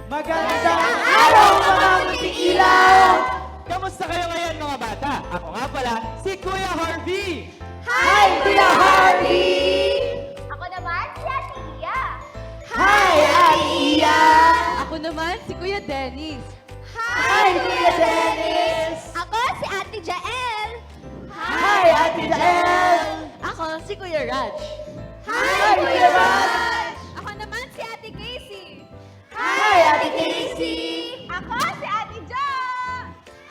Magandang araw mga munting ilaw! Kamusta kayo ngayon mga bata? Ako nga pala, si Kuya Harvey! Hi, Kuya Harvey! Ako naman, si Ate Iya. Hi, Ate Iya! Ako naman, si Kuya Dennis. Hi, Kuya Dennis! Ako, si Ate Jael. Hi, Ate Jael! Ako, si Kuya Raj. Hi, Kuya Raj! Ako naman, si Ate Casey. Hi, Ate Casey! Ako, si Ate Jo.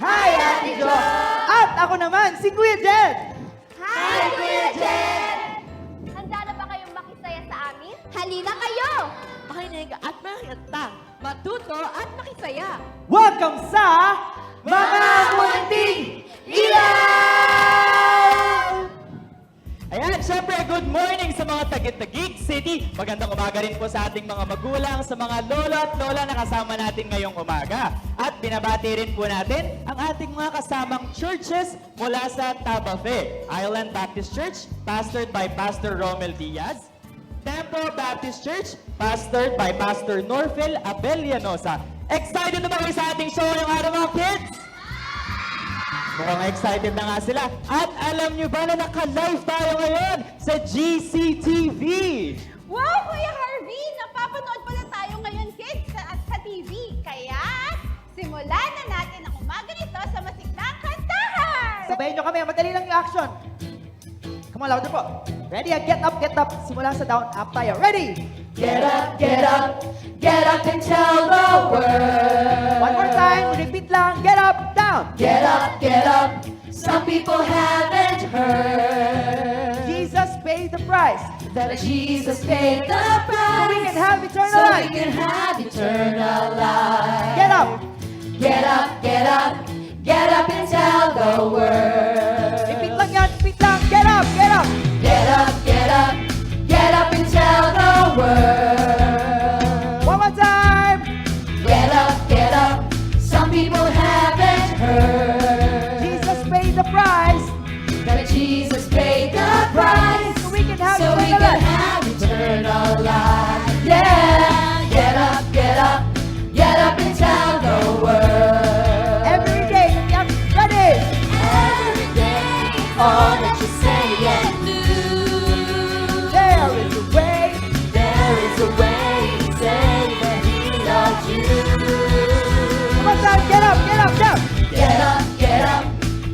Hi, Ate Jo! At ako naman, si Kuya Jed! Hi, Kuya Jen! Handa na ba kayong makisaya sa amin? Halina kayo! Makinig at makita, matuto at makisaya. Welcome sa Mga Munting Ilaw! Ayan, syempre, good morning sa mga Taguig City. Magandang umaga rin po sa ating mga magulang, sa mga lolo at lola na kasama natin ngayong umaga. At binabati rin po natin ang ating mga kasamang churches mula sa Tabafe. Island Baptist Church, pastored by Pastor Romel Diaz. Temple Baptist Church, pastored by Pastor Norfel Abellanosa. Excited na ba kayo sa ating show ngayong araw mga kids? Mukhang excited na nga sila. At alam nyo ba na naka-live tayo ngayon sa GCTV? Wow, Kuya Harvey! Napapanood pala tayo ngayon, kids, sa TV. Kaya, simulan na natin ang umaga nito sa masiklang kantahan! Sabayin nyo kami, madali lang yung action. Come on, louder po. Ready? Get up, get up. Simula sa down, up tayo. Ready? Get up, get up, get up and tell the world. One more time. Repeat lang. Get up, down. Get up, some people haven't heard. Jesus paid the price. That Jesus paid the So price. we can have eternal So we life. can have eternal life. Get up. Get up, get up, get up and tell the world. Repeat lang yan. Repeat lang. Get up, get up. Get up, get up, get up and tell the world. One more time. Get up, some people haven't heard. Jesus paid the price. That Jesus paid the price. So we can have So we eternal can life. have eternal life. Yeah, get up, get up and tell the world. Every day. Yep. Ready? Every day, all that you say and do. There is a way. There is a way to say that He loves you. One more time. Get up, get up, down.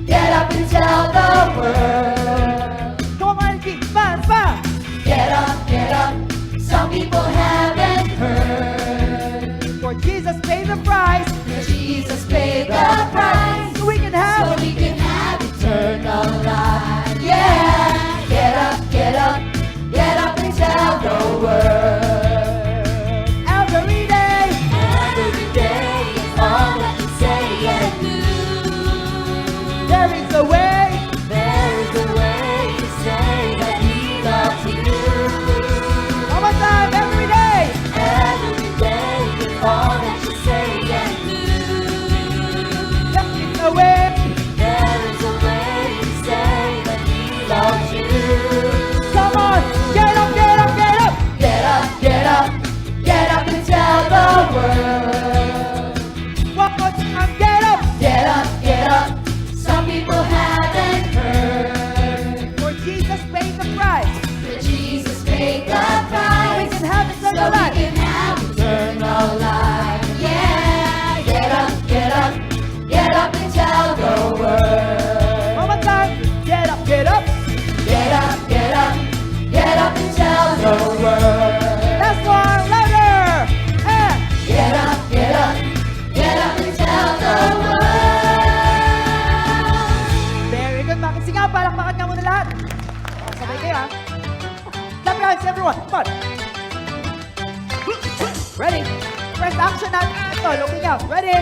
Get up and tell the world. Come on, G. Fun, fun. Get up, some people haven't heard. For Jesus paid the price. That Jesus paid the price. So we can So have. we can have eternal life. Yeah, get up and tell the world. Every day. Every day is all that you say and do. There is a way. There is a way to say that He loves you. One more time. Every day. Every day is all that you say and do. There is a way. There is a way to say that He loves you. Come on. Get up, get up, get up. Get up and tell the world. One more time. Get up. Get up, some people haven't heard. For Jesus paid the price. That Jesus paid the So we price. can have So eternal we life. can have eternal life. Yeah, get up and tell the world. One more time. Get up, get up. Get up and tell the world. Last one. Louder. And Get up and tell the world. very good. Makisingaw. Palakpakan nga muna lahat. Sabay kayo ha. Clap your hands, everyone. Come on. Ready? First action natin ito. Looking out. Ready?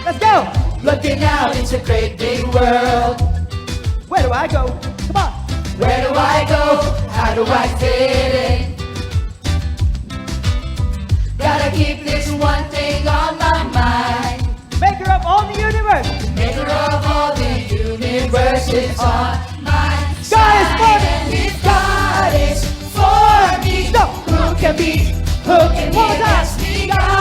Let's go. Looking out into great big world. Where do I go? Come on. Where do I go? How do I fit in? Gotta keep this one thing on my mind. Maker of all the universe. Maker of all the universe is on my God is for me. and if God is for me, Stop. who can be? Who can be One more time. against me? God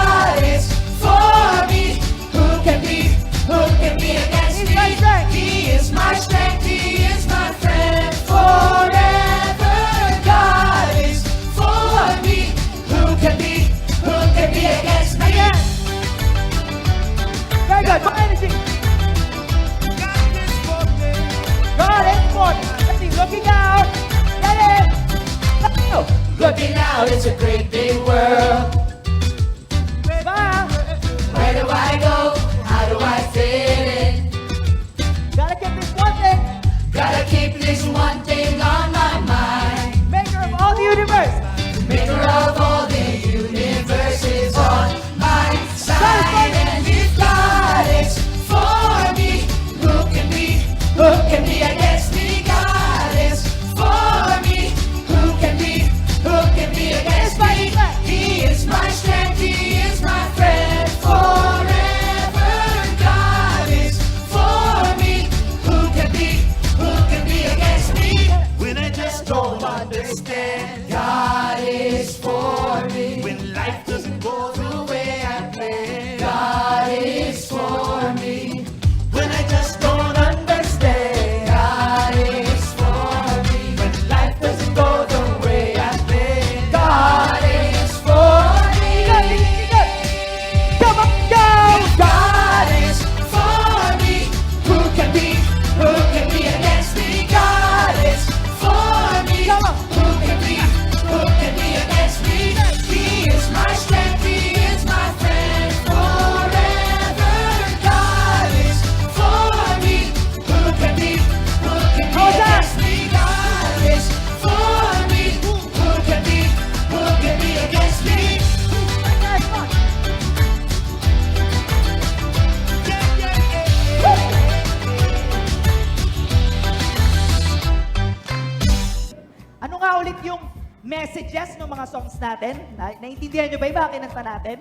yung messages ng mga songs natin? Naintindihan nyo ba yung mga kinanta natin?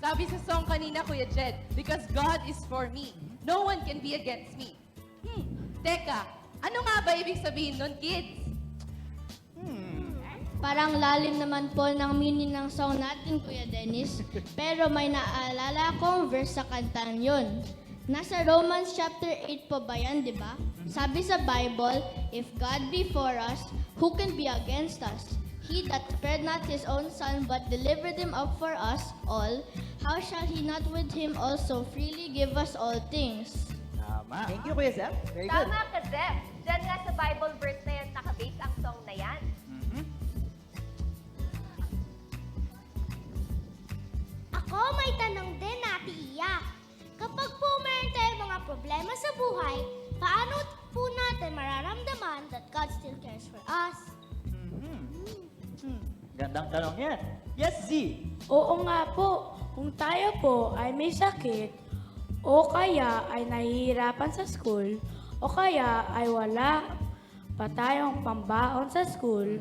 Sabi sa song kanina, Kuya Jed, because God is for me, no one can be against me. Teka, ano nga ba ibig sabihin nun, kids? Parang lalim naman po ng meaning ng song natin, Kuya Dennis. Pero may naalala akong verse sa kantan yun. Nasa Romans chapter 8 po ba yan, di ba? Sabi sa Bible, if God be for us, who can be against us? He that spared not his own son, but delivered him up for us all, how shall he not with him also freely give us all things? Tama. Thank you, Kuya Zep. Very good. Tama ka, Zep. Diyan nga sa Bible verse na yan, nakabase ang song na yan. Ako may tanong din, Ate Iya. Kapag po meron tayong mga problema sa buhay, paano po natin mararamdaman that God still cares for us? Gandang tanong yan. Yes, Z. Oo nga po, kung tayo po ay may sakit, o kaya ay nahihirapan sa school, o kaya ay wala pa tayong pambaon sa school,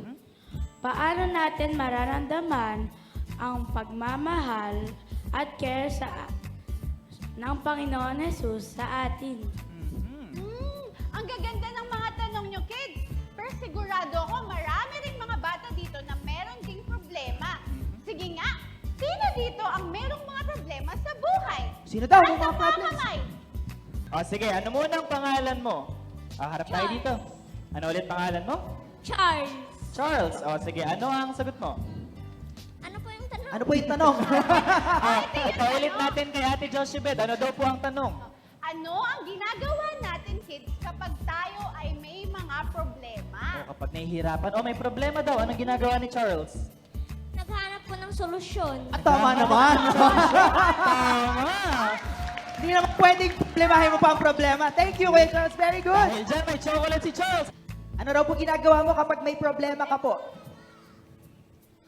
paano natin mararamdaman ang pagmamahal at care ng Panginoon Jesus sa atin? Ang gaganda ng mga tanong nyo, kids. Pero sigurado ako, marami ring mga bata dito na meron ding problema. Sige nga, sino dito ang merong mga problema sa buhay? Sino daw? Taas Mga ang problems. kamay. O sige, ano muna ang pangalan mo? Harap tayo dito. Ano ulit pangalan mo? Charles! Charles. O sige, ano ang sagot mo? Ano po yung tanong? Ano po yung tanong? Ito ulit natin kay Ate Joshebet. Ano daw po ang tanong? Ano ang ginagawa natin, kids, kapag tayo ay may mga problema? O kapag nahihirapan, may problema daw. Anong ginagawa ni Charles? Naghanap po ng solusyon. At tama naman. Tama! Hindi naman pwedeng problemahin mo pa ang problema. Thank you, Kuya Charles. Very good. Dahil dyan, may chocolate si Charles. Ano raw po ginagawa mo kapag may problema ka po?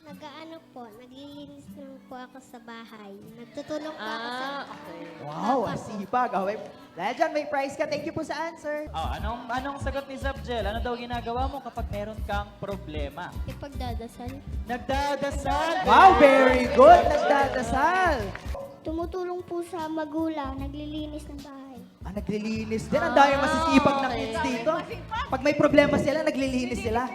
Nag-ano po, naglilinis lang po ako sa bahay. Nagtutulong po ako sa... Wow, asipag. Dahil dyan, may prize ka. Thank you po sa answer. Anong sagot ni Zabjel? Ano daw ginagawa mo kapag meron kang problema? Ipagdadasal. Nagdadasal! Wow, very good. Nagdadasal. Tumutulong po sa magulang, naglilinis ng bahay. Naglilinis din. Ang dami masisipag ng kids dito. Pag may problema sila, naglilinis sila.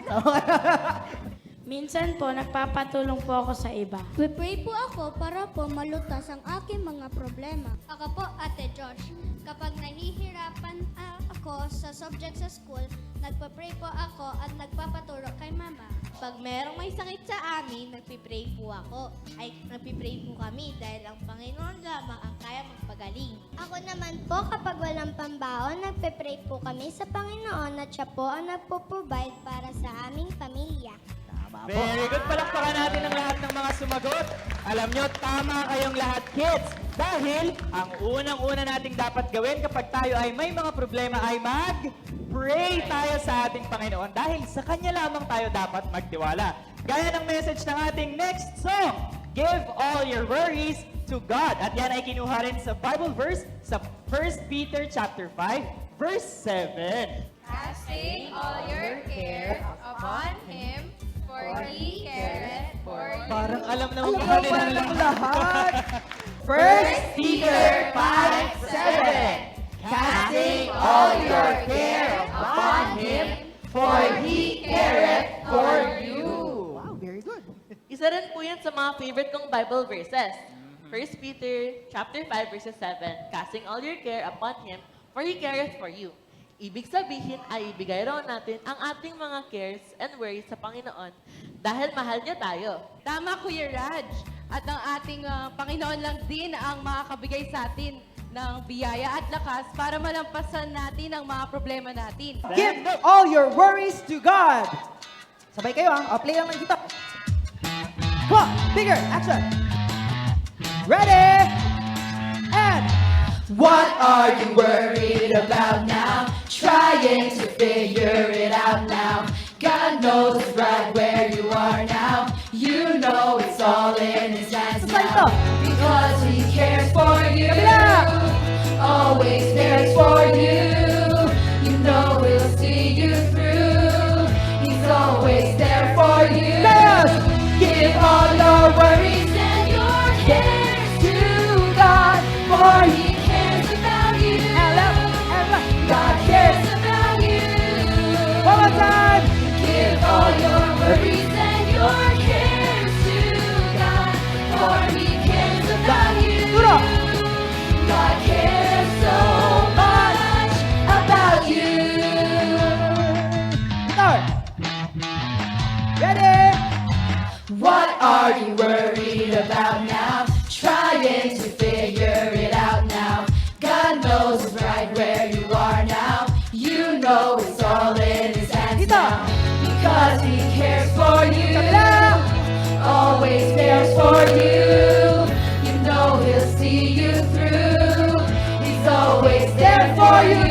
Minsan po, nagpapatulong po ako sa iba. We-pray po ako para po malutas ang aking mga problema. Ako po, Ate Josh, kapag nahihirapan ako sa subject sa school, nagpa-pray po ako at nagpapaturo kay Mama. Pag merong may sakit sa amin, nagpipray po ako. Ay, nagpipray po kami dahil ang Panginoon lamang ang kaya magpagaling. Ako naman po, kapag walang pambaon, nagpe-pray po kami sa Panginoon at siya po ang nagpo-provide para sa aming pamilya. Very good. Palakpakan natin ang lahat ng mga sumagot. Alam nyo, tama kayong lahat, kids. Dahil ang unang-una nating dapat gawin kapag tayo ay may mga problema ay mag-pray tayo sa ating Panginoon. Dahil sa Kanya lamang tayo dapat magtiwala. Gaya ng message ng ating next song, Give All Your Worries to God. At yan ay kinuha rin sa Bible verse sa 1 Peter chapter 5, verse 7. Casting all your care upon Him, for He careth for you. Parang alam na Alam mga mo kanila ng lahat. First Peter 5:7. Casting all your care upon Him, for He careth for you. Wow, very good. Isa rin po yan sa mga favorite kong Bible verses. 1 Peter chapter 5 verses 7, casting all your care upon Him, for He careth for you. Ibig sabihin ay ibigay raw natin ang ating mga cares and worries sa Panginoon dahil mahal niya tayo. Tama, Kuya Raj. At ang ating Panginoon lang din ang makakabigay sa atin ng biyaya at lakas para malampasan natin ang mga problema natin. Give all your worries to God. Sabay kayo play lang ng gitara. Come on, bigger, action. Ready? And What are you worried about now? Trying to figure it out now. God knows right where you are now. You know it's all in His hands now. Because He cares for you. Always cares for you. You know He'll see you through. He's always are you worried about now? Trying to figure it out now. God knows right where you are now. You know it's all in His hands now. Because He cares for you. Always cares for you. You know He'll see you through. He's always there for you.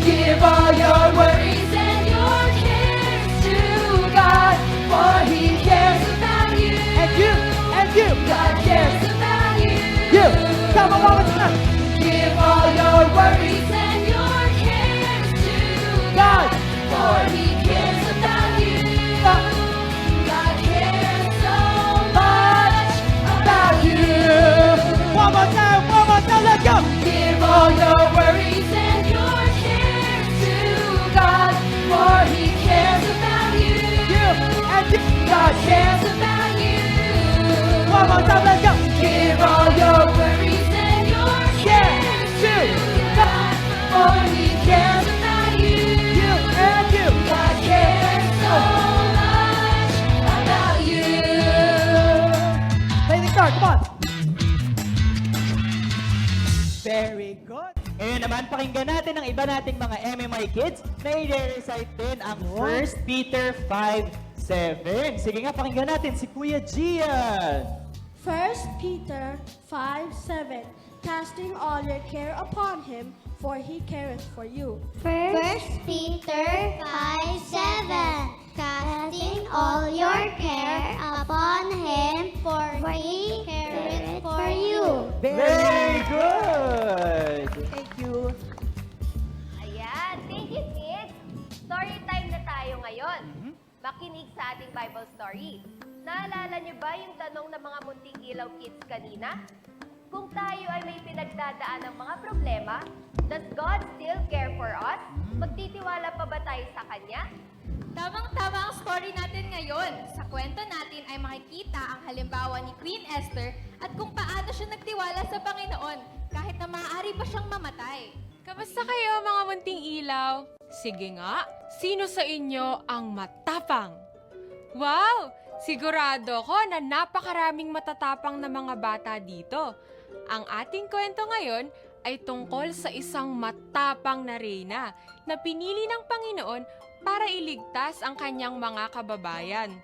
Give all your worries and your cares to God, for He cares about you. And you. God cares about you. You. Come on, one more time. Give all your worries and your cares to God, for He cares about you. God cares so much about you. One more time, let's go. Give all your worries and your cares to God, for He cares about you. And you. God cares about you. One more time, let's go. Give all your worries and your cares to God, for He cares about you. And you. God cares so much about you. Play the start, come on. Very good. Ngayon naman, pakinggan natin ang iba nating mga MMI kids na i-recite din ang 1 Peter 5:7. Sige nga, pakinggan natin si Kuya Gian. 1 Peter 5:7. Casting all your care upon Him, for He careth for you. 1 Peter 5:7. Casting all your care upon Him, for He careth for you. Very good! Thank you. Ayan. Thank you, kids. Story time na tayo ngayon. Makinig sa ating Bible story. Naalala niyo ba yung tanong ng mga munting ilaw kids kanina? Kung tayo ay may pinagdadaan ng mga problema, does God still care for us? Magtitiwala pa ba tayo sa Kanya? Tamang-tama ang story natin ngayon. Sa kwento natin ay makikita ang halimbawa ni Queen Esther at kung paano siya nagtiwala sa Panginoon kahit na maaari pa siyang mamatay. Kamusta kayo mga munting ilaw? Sige nga, sino sa inyo ang matapang? Wow! Sigurado ko na napakaraming matatapang na mga bata dito. Ang ating kwento ngayon ay tungkol sa isang matapang na reyna na pinili ng Panginoon para iligtas ang kanyang mga kababayan.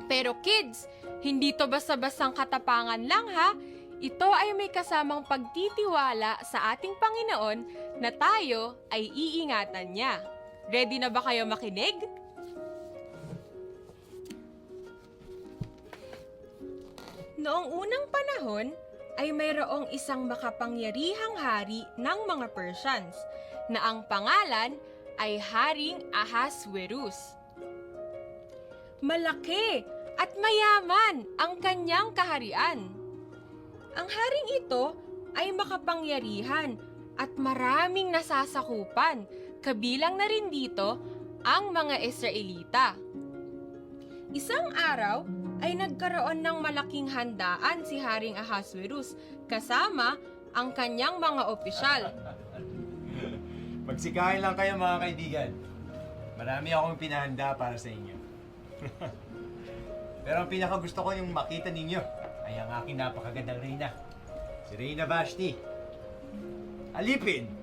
Pero kids, hindi to basta-bastang katapangan lang ha. Ito ay may kasamang pagtitiwala sa ating Panginoon na tayo ay iingatan niya. Ready na ba kayo makinig? Noong unang panahon, ay mayroong isang makapangyarihang hari ng mga Persians na ang pangalan ay Haring Ahasuerus. Malaki at mayaman ang kanyang kaharian. Ang haring ito ay makapangyarihan at maraming nasasakupan, kabilang na rin dito ang mga Israelita. Isang araw ay nagkaroon ng malaking handaan si Haring Ahasuerus kasama ang kanyang mga opisyal. Magsikain lang kayo mga kaibigan. Marami akong pinahanda para sa inyo. Pero ang pinakagusto ko yung makita ninyo ay ang aking napakagandang reyna. Si Reyna Vashti. Alipin!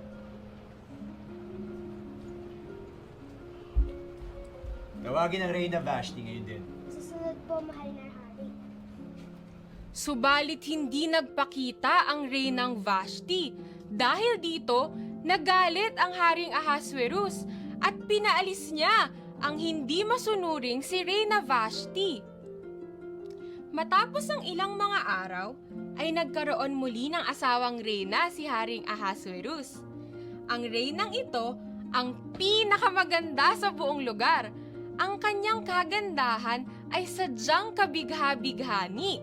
Tawagin ang Reyna Vashti ngayon din. Susunod po, mahal na hari. Subalit hindi nagpakita ang reynang Vashti. Dahil dito, nagalit ang Haring Ahasuerus at pinaalis niya ang hindi masunuring si Reyna Vashti. Matapos ang ilang mga araw, ay nagkaroon muli ng asawang reyna si Haring Ahasuerus. Ang reynang ito ang pinakamaganda sa buong lugar. Ang kanyang kagandahan ay sadyang kabigha-bighani.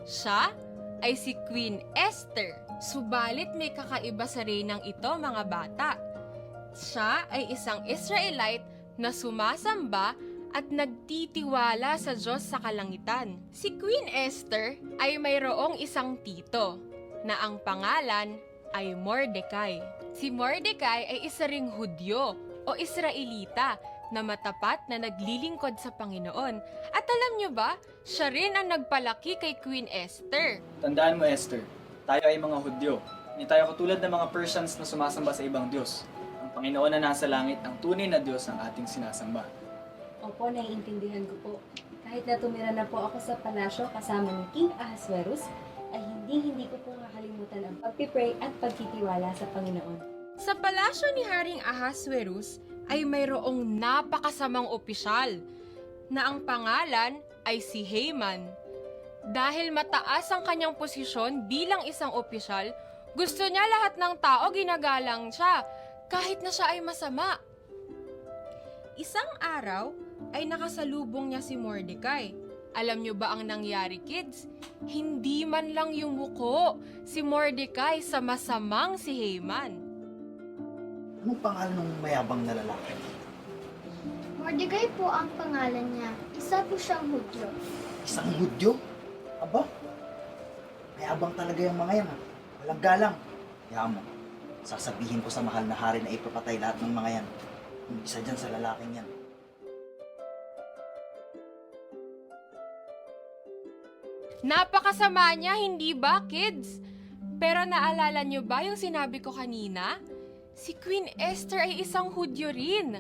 Siya ay si Queen Esther. Subalit may kakaiba sa reynang ito, mga bata. Siya ay isang Israelite na sumasamba at nagtitiwala sa Diyos sa kalangitan. Si Queen Esther ay mayroong isang tito na ang pangalan ay Mordecai. Si Mordecai ay isa ring Hudyo o Israelita na matapat na naglilingkod sa Panginoon. At alam nyo ba, siya rin ang nagpalaki kay Queen Esther. Tandaan mo, Esther, tayo ay mga Hudyo. Hindi tayo katulad ng mga Persians na sumasamba sa ibang Diyos. Ang Panginoon na nasa langit ang tunay na Diyos ang ating sinasamba. Opo, naiintindihan ko po. Kahit na tumira na po ako sa palasyo kasama ni King Ahasuerus, ay hindi ko po makalimutan ang pagpipray at pagtitiwala sa Panginoon. Sa palasyo ni Haring Ahasuerus ay mayroong napakasamang opisyal na ang pangalan ay si Haman. Dahil mataas ang kanyang posisyon bilang isang opisyal, gusto niya lahat ng tao ginagalang siya kahit na siya ay masama. Isang araw ay nakasalubong niya si Mordecai. Alam niyo ba ang nangyari, kids? Hindi man lang yumuko si Mordecai sa masamang si Haman. Anong pangalan ng mayabang na lalaki? Mordecai po ang pangalan niya. Isa po siyang Hudyo. Isang Hudyo? Aba, mayabang talaga yung mga yan ha. Walang galang. Kaya mo, sasabihin ko sa mahal na hari na ipapatay lahat ng mga yan. Isa dyan sa lalaking yan. Napakasama niya, hindi ba, kids? Pero naalala niyo ba yung sinabi ko kanina? Si Queen Esther ay isang Hudyo rin.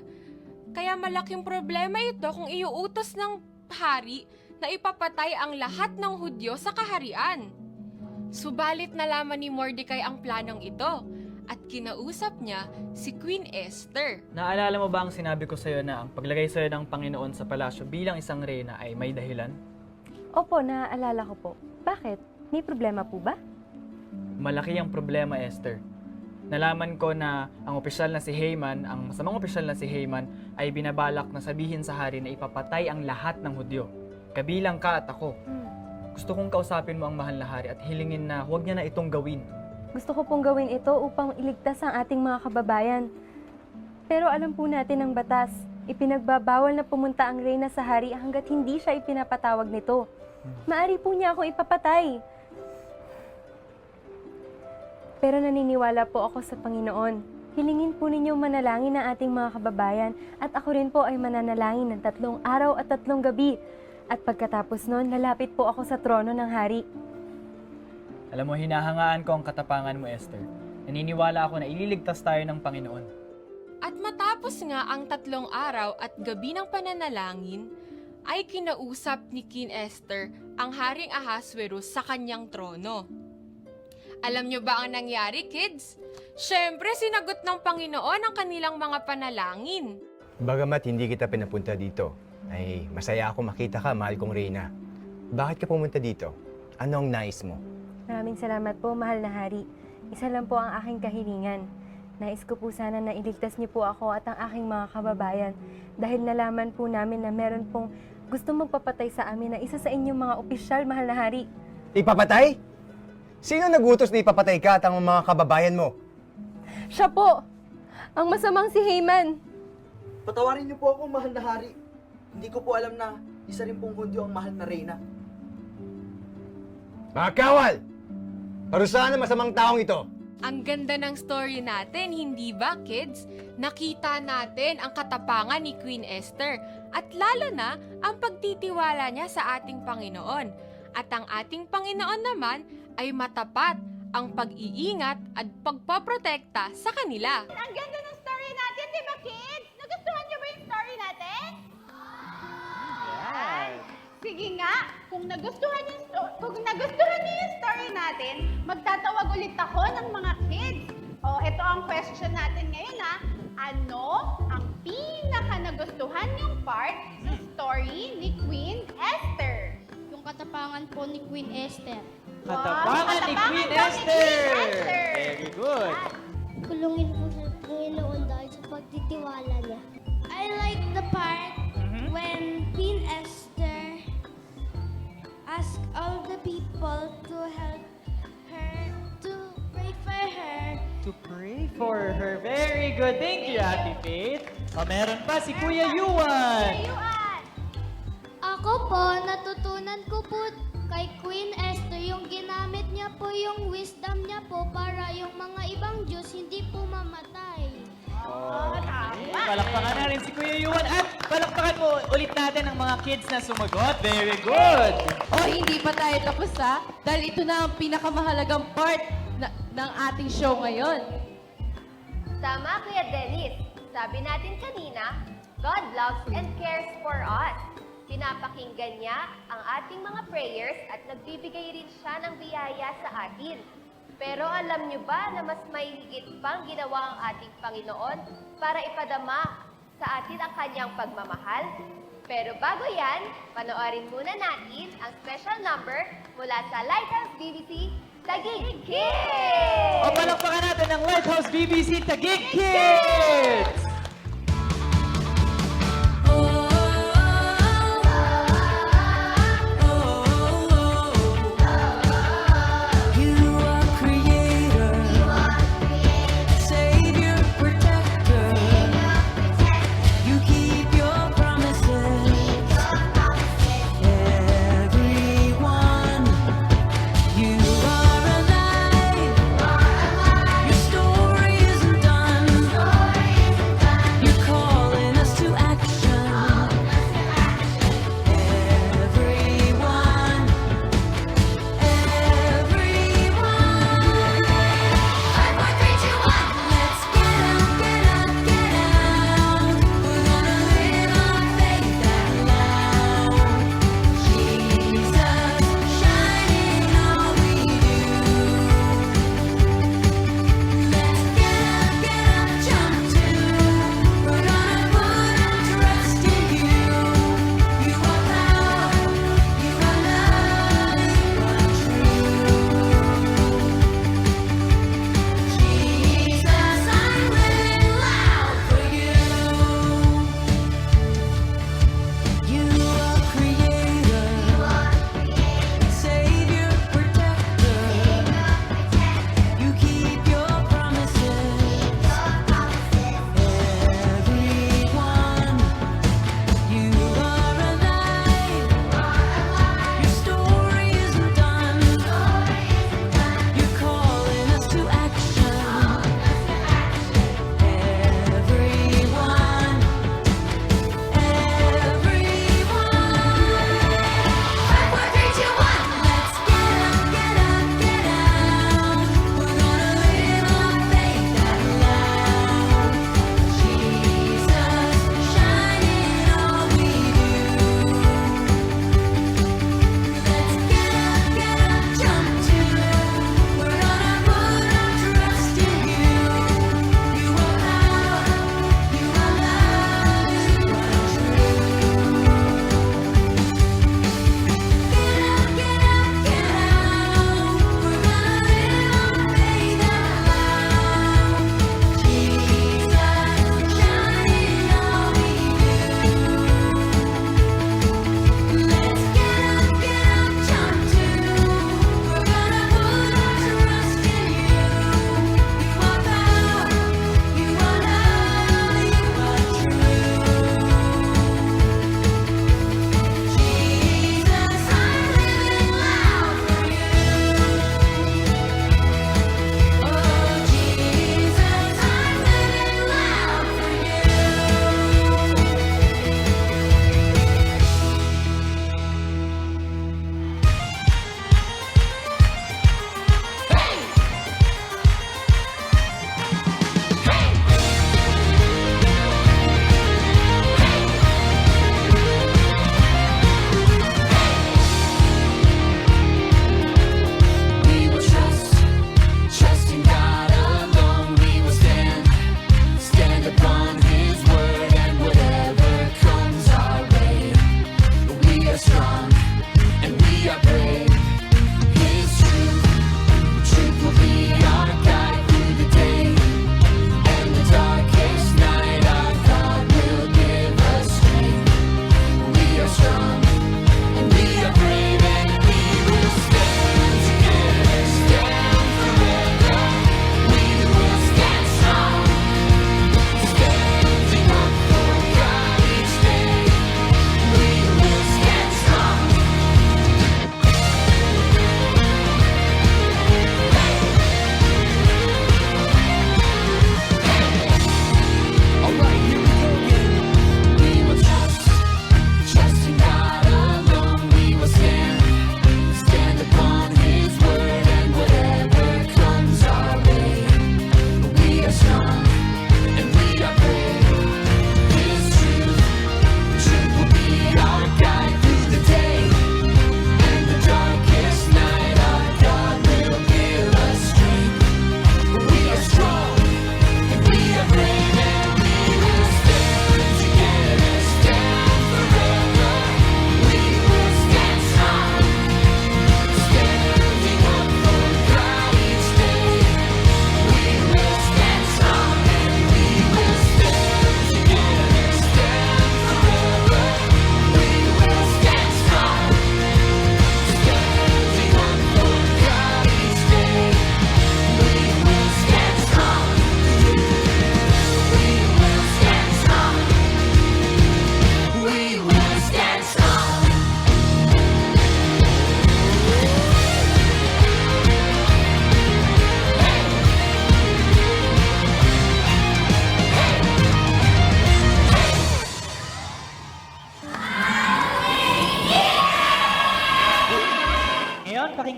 Kaya malaking problema ito kung iuutos ng hari na ipapatay ang lahat ng Hudyo sa kaharian. Subalit nalaman ni Mordecai ang planong ito at kinausap niya si Queen Esther. Naalala mo ba ang sinabi ko sa'yo na ang paglagay sa'yo ng Panginoon sa palasyo bilang isang reyna ay may dahilan? Opo, naaalala ko po. Bakit? May problema po ba? Malaki ang problema, Esther. Nalaman ko na ang opisyal na si Haman, ang masamang opisyal na si Haman, ay binabalak na sabihin sa hari na ipapatay ang lahat ng Hudyo. Kabilang ka at ako. Gusto kong kausapin mo ang mahal na hari at hilingin na huwag niya na itong gawin. Gusto ko pong gawin ito upang iligtas ang ating mga kababayan. Pero alam po natin ang batas. Ipinagbabawal na pumunta ang reyna sa hari hanggat hindi siya ipinapatawag nito. Maari po niya ako ipapatay. Pero naniniwala po ako sa Panginoon. Hilingin po ninyong manalangin ang ating mga kababayan at ako rin po ay mananalangin ng 3 araw at 3 gabi. At pagkatapos nun, lalapit po ako sa trono ng hari. Alam mo, hinahangaan ko ang katapangan mo, Esther. Naniniwala ako na ililigtas tayo ng Panginoon. At matapos nga ang 3 araw at gabi ng pananalangin, ay kinausap ni Queen Esther ang Haring Ahasuerus sa kanyang trono. Alam niyo ba ang nangyari, kids? Siyempre, sinagot ng Panginoon ang kanilang mga panalangin. Bagamat hindi kita pinapunta dito, ay masaya ako makita ka, mahal kong Reyna. Bakit ka pumunta dito? Ano ang nais mo? Maraming salamat po, mahal na hari. Isa lang po ang aking kahilingan. Nais ko po sana na iligtas niyo po ako at ang aking mga kababayan dahil nalaman po namin na meron pong gusto magpapatay sa amin na isa sa inyong mga opisyal, mahal na hari. Ipapatay? Sino nagutos na ipapatay ka at ang mga kababayan mo? Siya po! Ang masamang si Haman! Patawarin niyo po ako, mahal na hari. Hindi ko po alam na isa rin pong Hudyo ang mahal na reyna. Mga kawal! Parusahan ang masamang taong ito! Ang ganda ng story natin, hindi ba, kids? Nakita natin ang katapangan ni Queen Esther at lalo na ang pagtitiwala niya sa ating Panginoon. At ang ating Panginoon naman ay matapat ang pag-iingat at pagpaprotekta sa kanila. Ang ganda ng story natin, di ba, kids? Nagustuhan niyo ba yung story natin? Yes. Sige nga, kung nagustuhan niyo yung story natin, magtatawag ulit ako ng mga kids. O, ito ang question natin ngayon, ha. Ano ang pinaka nagustuhan niyong part sa story ni Queen Esther? Yung katapangan po ni Queen Esther. Katapangan ni Queen Esther! Very good. Kulungin po sa Panginoon dahil sa pagtitiwala niya. I like the part when Queen Esther asked all the people to help her, to pray for her. To pray for her. Very good. Thank you, Ate Faith. O, meron pa si Kuya Yuan. Ako po, natutunan ko po kay Queen Esther yung ginamit niya po yung wisdom niya po para yung mga ibang Diyos hindi po mamatay. Oh, tama! Palakpakan na rin si Kuya Yuan at palakpakan po ulit natin ang mga kids na sumagot. Very good! Oh, hindi pa tayo tapos ha? Dahil ito na ang pinakamahalagang part ng ating show ngayon. Tama, Kuya Dennis. Sabi natin kanina, God loves and cares for us. Pinapakinggan niya ang ating mga prayers at nagbibigay rin siya ng biyaya sa atin. Pero alam niyo ba na mas may higit pang ginawa ang ating Panginoon para ipadama sa atin ang kanyang pagmamahal? Pero bago yan, panoorin muna natin ang special number mula sa Lighthouse BBC Taguig Kids! O palakpakan natin ang Lighthouse BBC Taguig Kids!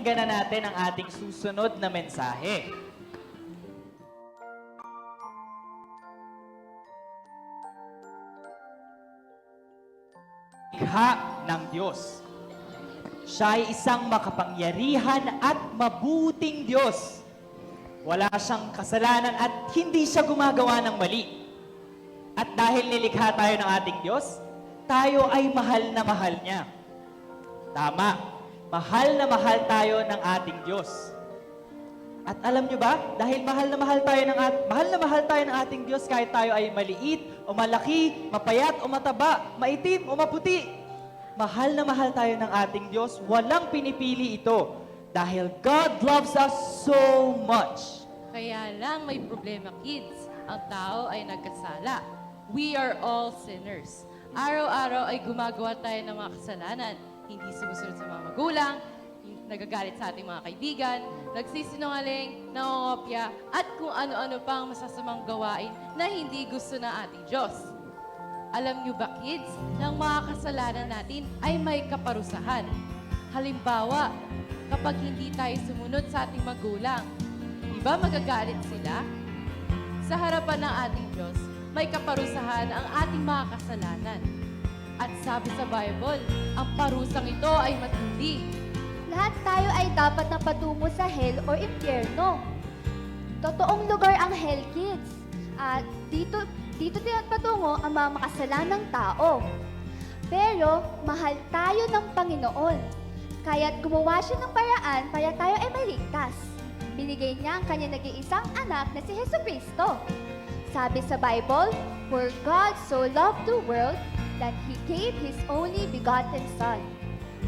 pakinggan na natin ang ating susunod na mensahe. Likha ng Diyos. Siya ay isang makapangyarihan at mabuting Diyos. Wala siyang kasalanan at hindi siya gumagawa ng mali. At dahil nilikha tayo ng ating Diyos, tayo ay mahal na mahal niya. Tama, mahal na mahal tayo ng ating Diyos. At alam niyo ba, dahil mahal na mahal tayo ng ating Diyos kahit tayo ay maliit o malaki, mapayat o mataba, maitim o maputi, mahal na mahal tayo ng ating Diyos, walang pinipili ito. Dahil God loves us so much. Kaya lang may problema, kids. Ang tao ay nagkasala. We are all sinners. Araw-araw ay gumagawa tayo ng mga kasalanan. Hindi sumusunod sa mga magulang, nagagalit sa ating mga kaibigan, nagsisinungaling, nangongopya, at kung ano-ano pang masasamang gawain na hindi gusto ng ating Diyos. Alam niyo ba, kids, ng mga kasalanan natin ay may kaparusahan. Halimbawa, kapag hindi tayo sumunod sa ating magulang, di ba magagalit sila? Sa harapan ng ating Diyos, may kaparusahan ang ating mga kasalanan. At sabi sa Bible, ang parusang ito ay matindi. Lahat tayo ay dapat na patungo sa hell o impyerno. Totoong lugar ang hell, kids. At dito patungo ang mga makasalanang tao. Pero mahal tayo ng Panginoon. Kaya't gumawa siya ng paraan para tayo ay maligtas. Binigay niya ang kanyang nag-iisang anak na si Jesucristo. Sabi sa Bible, for God so loved the world that He gave His only begotten Son.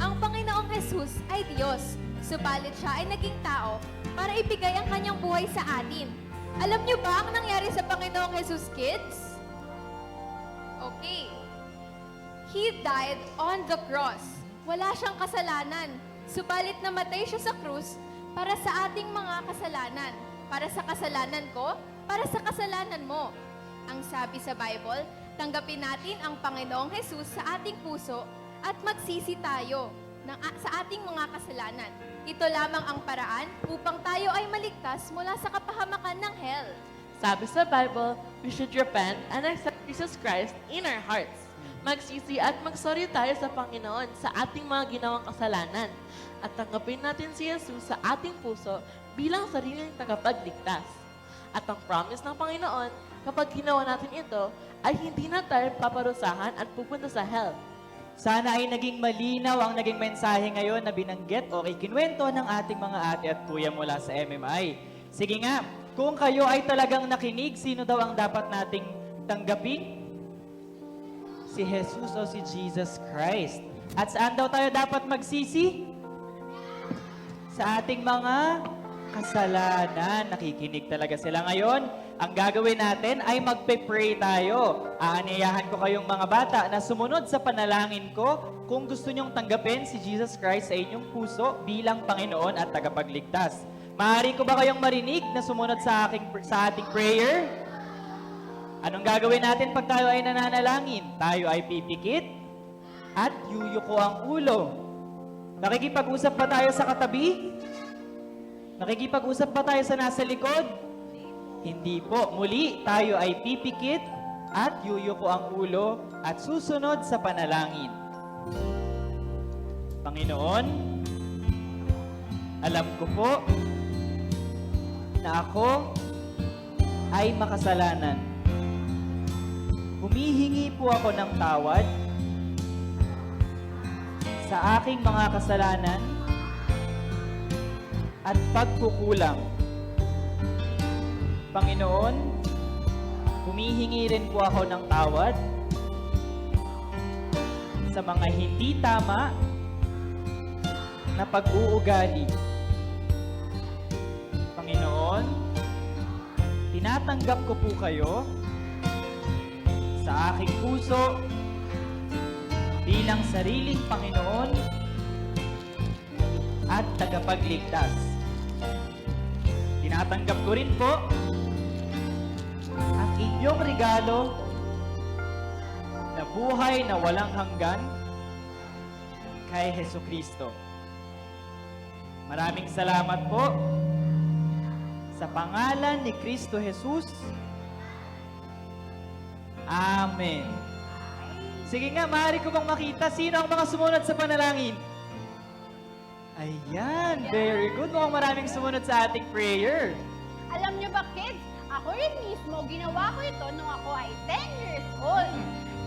Ang Panginoong Jesus ay Diyos, subalit siya ay naging tao para ibigay ang kanyang buhay sa atin. Alam niyo ba ang nangyari sa Panginoong Jesus, kids? Okay. He died on the cross. Wala siyang kasalanan, subalit namatay siya sa krus para sa ating mga kasalanan. Para sa kasalanan ko, para sa kasalanan mo. Ang sabi sa Bible, tanggapin natin ang Panginoong Jesus sa ating puso at magsisi tayo sa ating mga kasalanan. Ito lamang ang paraan upang tayo ay maligtas mula sa kapahamakan ng hell. Sabi sa Bible, we should repent and accept Jesus Christ in our hearts. Magsisi at magsorry tayo sa Panginoon sa ating mga ginawang kasalanan at tanggapin natin si Jesus sa ating puso bilang sariling tagapagligtas. At ang promise ng Panginoon, kapag ginawa natin ito, ay hindi na tayo paparusahan at pupunta sa hell. Sana ay naging malinaw ang naging mensahe ngayon na binanggit o ikinwento ng ating mga ate at kuya mula sa MMI. Sige nga, kung kayo ay talagang nakinig, sino daw ang dapat nating tanggapin? Si Jesus o si Jesus Christ. At saan daw tayo dapat magsisi? Sa ating mga kasalanan. Nakikinig talaga sila ngayon. Ang gagawin natin ay magpe-pray tayo. Aanyayahan ko kayong mga bata na sumunod sa panalangin ko kung gusto nyong tanggapin si Jesus Christ sa inyong puso bilang Panginoon at tagapagligtas. Maaari ko ba kayong marinig na sumunod sa ating prayer? Anong gagawin natin pag tayo ay nananalangin? Tayo ay pipikit at yuyuko ang ulo. Nakikipag-usap pa tayo sa katabi? Nakikipag-usap pa tayo sa nasa likod? Hindi po. Muli, tayo ay pipikit at yuyuko ang ulo at susunod sa panalangin. Panginoon, alam ko po na ako ay makasalanan. Humihingi po ako ng tawad sa aking mga kasalanan at pagkukulang. Panginoon, humihingi rin po ako ng tawad sa mga hindi tama na pag-uugali. Panginoon, tinatanggap ko po kayo sa aking puso bilang sariling Panginoon at tagapagligtas. Tinatanggap ko rin po ang inyong regalo na buhay na walang hanggan kay Jesucristo. Maraming salamat po. Sa pangalan ni Kristo Jesus. Amen. Sige nga, maaari ko bang makita sino ang mga sumunod sa panalangin? Ayan, very good. Mukhang maraming sumunod sa ating prayer. Alam niyo ba, kids, ako rin mismo, ginawa ko ito nung ako ay 10 years old.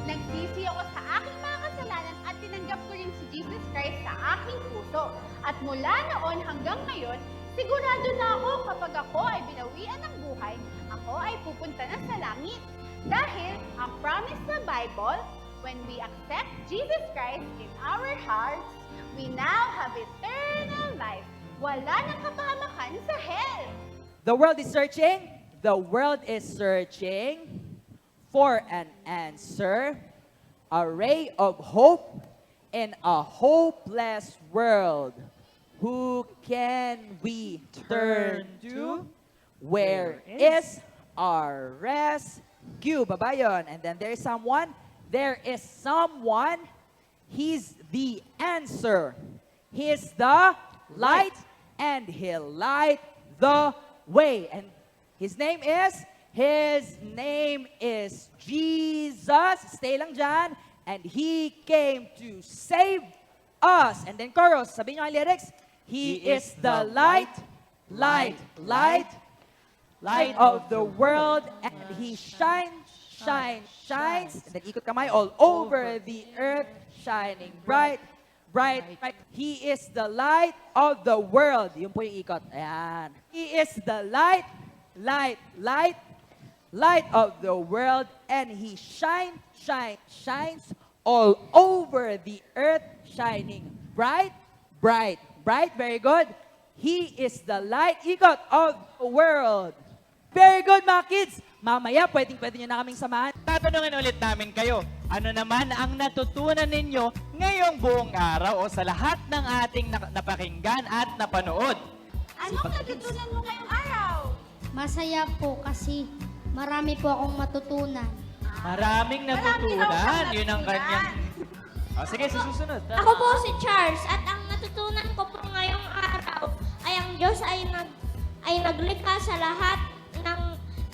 Nagsisi ako sa aking mga kasalanan at tinanggap ko rin si Jesus Christ sa aking puso. At mula noon hanggang ngayon, sigurado na ako kapag ako ay binawian ng buhay, ako ay pupunta na sa langit. Dahil ang promise sa Bible, when we accept Jesus Christ in our hearts, we now have eternal life. Wala nang kapahamakan sa hell. The world is searching. The world is searching for an answer, a ray of hope in a hopeless world. Who can we turn to? Where is our rescue? Baba yun. And then there is someone. There is someone. He's the answer. He is the light, and He'll light the way. And His name is Jesus. Stay lang dyan. And He came to save us. And then chorus, sabihin nyo ang lyrics. He is the light of the world, and He shines. And then ikot kamay all over the earth, shining bright. He is the light of the world. Yun po yung ikot. Ayan. He is the light of the world, and He shines all over the earth, shining bright. Very good. He is the light, ikot, of the world. Very good, mga kids. Mamaya, pwede nyo na kaming samahan. Tatanungin ulit namin kayo, ano naman ang natutunan ninyo ngayong buong araw o sa lahat ng ating napakinggan at napanood? Anong natutunan mo ngayong araw? Masaya po kasi marami po akong matutunan. Maraming natutunan. Yun ang kanyang... sige, susunod. Ako po si Charles at ang natutunan ko po ngayong araw ay ang Diyos ay naglikha sa lahat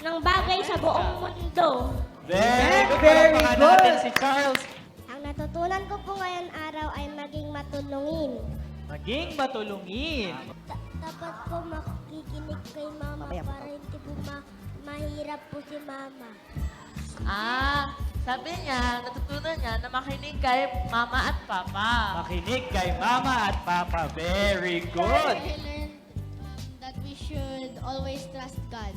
ng bagay sa buong mundo. Very good. Natin si Charles. Ang natutunan ko po ngayong araw ay maging matulungin. Maging matulungin. Dapat po makikinig kay mama para hindi po mahirap po si mama. Sabi niya, natutunan niya na makinig kay mama at papa. Makinig kay mama at papa. Very good. We learned that we should always trust God.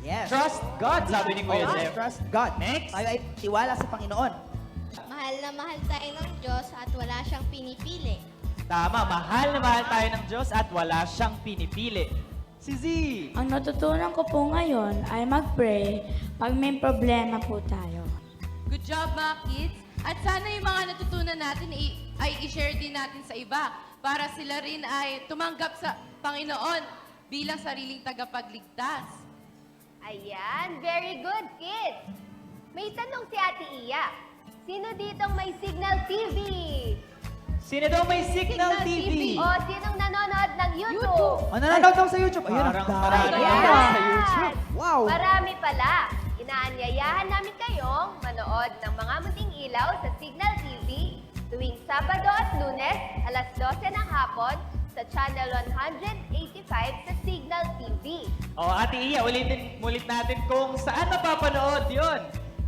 Yes. Trust God, sabi ni Kuya Jeff. Trust God. Next. Tayo ay tiwala sa Panginoon. Mahal na mahal tayo ng Diyos at wala siyang pinipili. Tama, mahal na mahal tayo ng Diyos at wala siyang pinipili. Si Z. Ang natutunan ko po ngayon ay mag-pray pag may problema po tayo. Good job mga kids! At sana yung mga natutunan natin ay i-share din natin sa iba para sila rin ay tumanggap sa Panginoon bilang sariling tagapagligtas. Ayan, very good, kids! May tanong si Ate Iya. Sino ditong may Signal TV? Sino daw may Signal TV? O sinong nanonood ng YouTube? Nanonood daw sa YouTube. Ayun, Parang ang marami dami. daw Ayan. sa YouTube. Wow. Marami pala. Inaanyayahan namin kayong manood ng mga munting ilaw sa Signal TV tuwing Sabado at Lunes, alas 12 ng hapon sa Channel 185 sa Signal TV. Ate Iya, ulit natin kung saan mapapanood yun.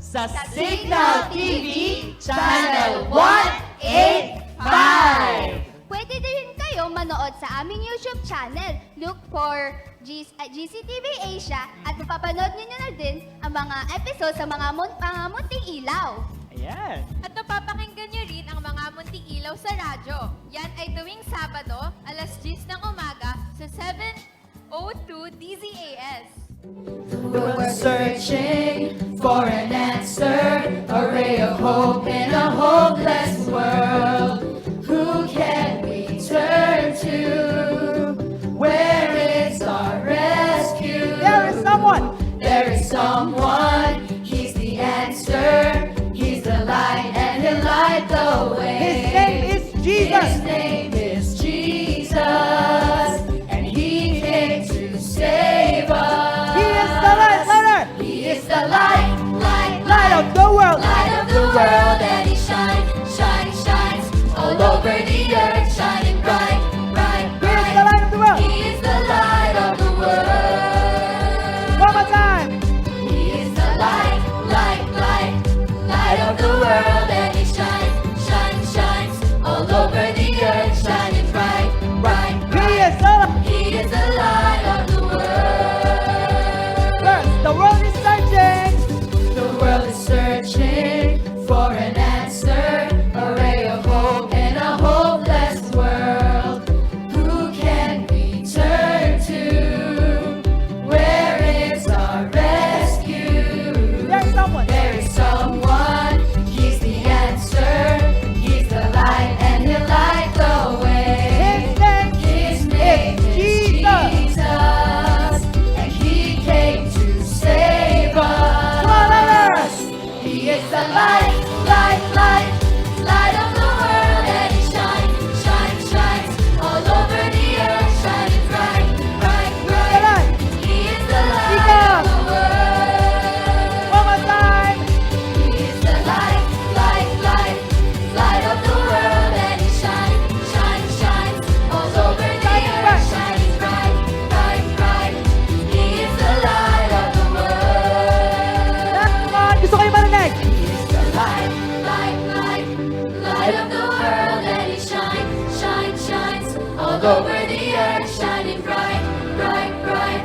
Sa Signal TV, Channel 185. Pwede din kayo manood sa aming YouTube channel. Look for GCTV Asia at mapapanood niyo na din ang mga episode sa mga munting ilaw. Ayan. At napapakinggan nyo rin ang mga munting ilaw sa radyo. Yan ay tuwing Sabado, alas 10 ng umaga sa 7:02 DZAS. We're searching for an answer, a ray of hope in a hopeless world. Who can we turn to? Where is our rescue? There is someone. There is someone. He's the answer. He's the light, and He'll light the way. His name is Jesus. His name is Jesus. He is the light, light, light, light of the world, and He shines, shines, shines all over the earth, shining bright, bright, bright. He is the light of the world. One more time. He is the light, light, light, light of the world, and He shines, shines, shines all over the earth, shining bright, bright, bright. He is the light of the world. Come on, gusto kayo marinig. He is the light, light, light, light of the world, and He shines, shines, shines all over the earth, shining bright, bright, bright.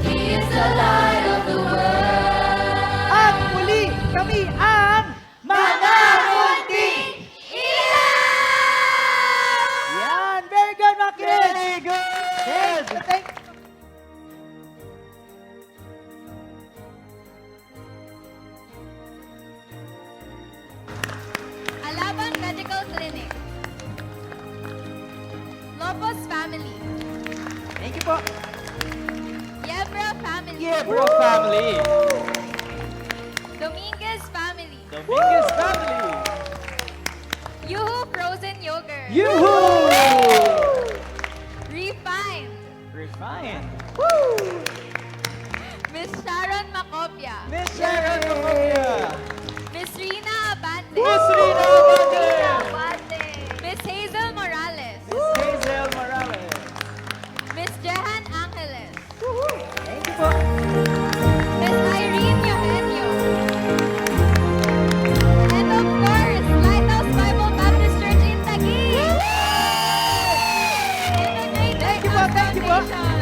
He is the light of the world. At muli, kami ang mga munting Yan, very good mga kids. Very good! Thank Alaban Medical Clinic. Lopez family. Thank you po. Yebra family. Yebro family. Dominguez family. Dominguez family. Yoo-hoo frozen yogurt. Yoo-hoo! Refined. Refined. Miss Sharon Macopia. Miss Sharon Macopia. Miss Rina Abante. Miss Rina Abante. Miss Hazel Morales. Miss Hazel Morales. Miss Jehan Angeles. Thank you po. Miss Irene Eugenio. And of course, Lighthouse Bible Baptist Church in Taguig. And the Great Thank you po, thank you po. Foundation.